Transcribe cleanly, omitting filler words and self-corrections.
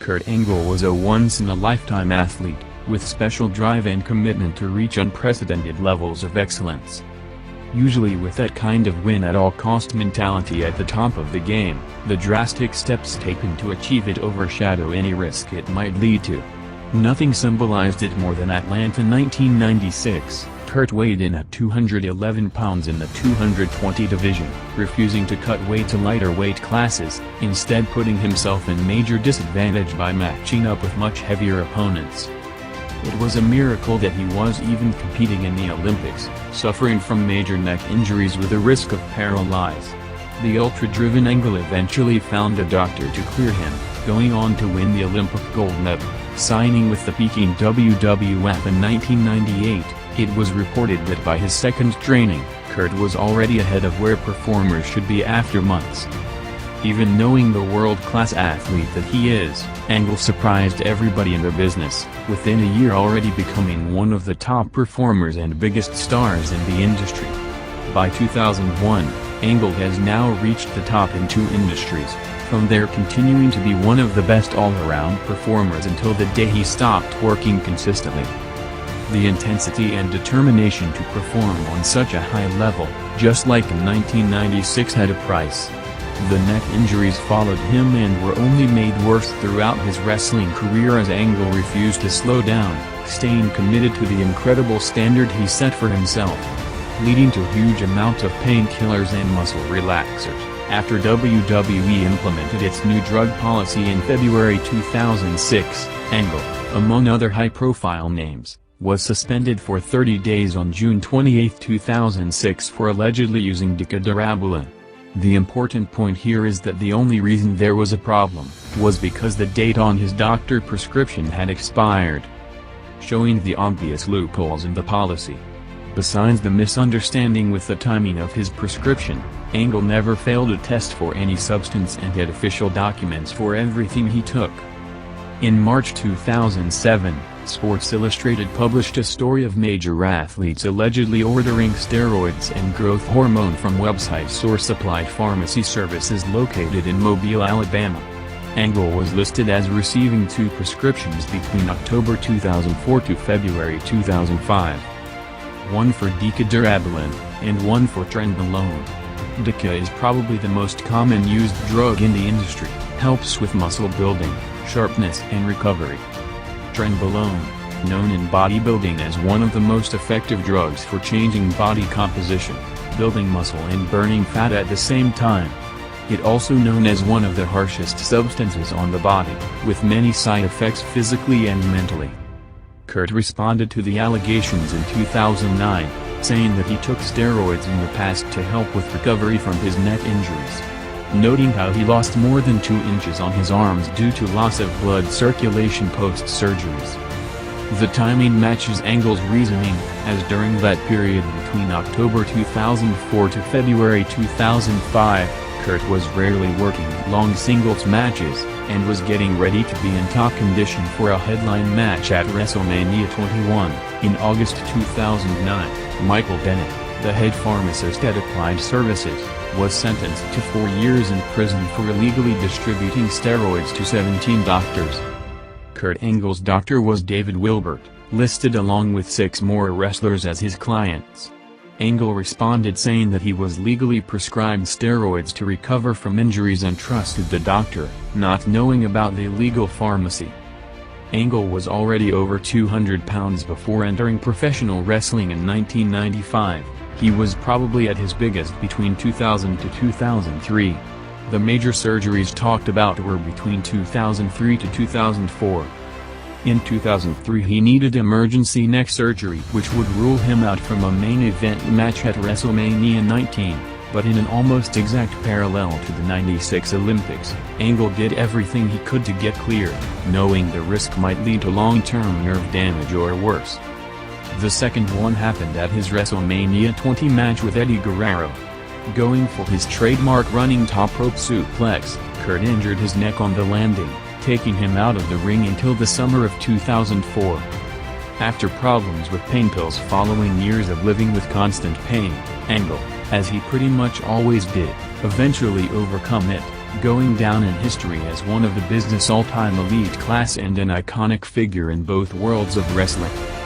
Kurt Angle was a once-in-a-lifetime athlete, with special drive and commitment to reach unprecedented levels of excellence. Usually with that kind of win-at-all-cost mentality at the top of the game, the drastic steps taken to achieve it overshadow any risk it might lead to. Nothing symbolized it more than Atlanta 1996. Kurt weighed in at 211 pounds in the 220 division, refusing to cut weight to lighter weight classes, instead putting himself in major disadvantage by matching up with much heavier opponents. It was a miracle that he was even competing in the Olympics, suffering from major neck injuries with a risk of paralysis. The ultra-driven Angle eventually found a doctor to clear him, going on to win the Olympic gold medal, signing with the Peking WWF in 1998. It was reported that by his second training, Kurt was already ahead of where performers should be after months. Even knowing the world-class athlete that he is, Angle surprised everybody in the business, within a year already becoming one of the top performers and biggest stars in the industry. By 2001, Angle has now reached the top in two industries, from there continuing to be one of the best all-around performers until the day he stopped working consistently. The intensity and determination to perform on such a high level, just like in 1996, had a price. The neck injuries followed him and were only made worse throughout his wrestling career as Angle refused to slow down, staying committed to the incredible standard he set for himself, leading to huge amounts of painkillers and muscle relaxers. After WWE implemented its new drug policy in February 2006, Angle, among other high-profile names, was suspended for 30 days on June 28, 2006 for allegedly using Dicodurabolin. The important point here is that the only reason there was a problem was because the date on his doctor prescription had expired, showing the obvious loopholes in the policy. Besides the misunderstanding with the timing of his prescription, Angle never failed to test for any substance and had official documents for everything he took. In March 2007, Sports Illustrated published a story of major athletes allegedly ordering steroids and growth hormone from website Source Supply Pharmacy Services located in Mobile, Alabama. Angle was listed as receiving 2 prescriptions between October 2004 to February 2005. One for Dicodurabolin, and one for Trenbolone. Dica is probably the most common used drug in the industry, helps with muscle building, sharpness and recovery. Trenbolone, known in bodybuilding as one of the most effective drugs for changing body composition, building muscle and burning fat at the same time. It also known as one of the harshest substances on the body, with many side effects physically and mentally. Kurt responded to the allegations in 2009, saying that he took steroids in the past to help with recovery from his neck injuries, noting how he lost more than 2 inches on his arms due to loss of blood circulation post-surgeries. The timing matches Angle's reasoning, as during that period between October 2004 to February 2005, Kurt was rarely working long singles matches, and was getting ready to be in top condition for a headline match at WrestleMania 21. In August 2009, Michael Bennett, the head pharmacist at Applied Services, was sentenced to 4 years in prison for illegally distributing steroids to 17 doctors. Kurt Angle's doctor was David Wilbert, listed along with 6 more wrestlers as his clients. Angle responded saying that he was legally prescribed steroids to recover from injuries and trusted the doctor, not knowing about the illegal pharmacy. Angle was already over 200 pounds before entering professional wrestling in 1995. He was probably at his biggest between 2000 to 2003. The major surgeries talked about were between 2003 to 2004. In 2003 he needed emergency neck surgery which would rule him out from a main event match at WrestleMania 19, but in an almost exact parallel to the '96 Olympics, Angle did everything he could to get clear, knowing the risk might lead to long-term nerve damage or worse. The second one happened at his WrestleMania 20 match with Eddie Guerrero. Going for his trademark running top rope suplex, Kurt injured his neck on the landing, taking him out of the ring until the summer of 2004. After problems with pain pills following years of living with constant pain, Angle, as he pretty much always did, eventually overcome it, going down in history as one of the business all-time elite class and an iconic figure in both worlds of wrestling.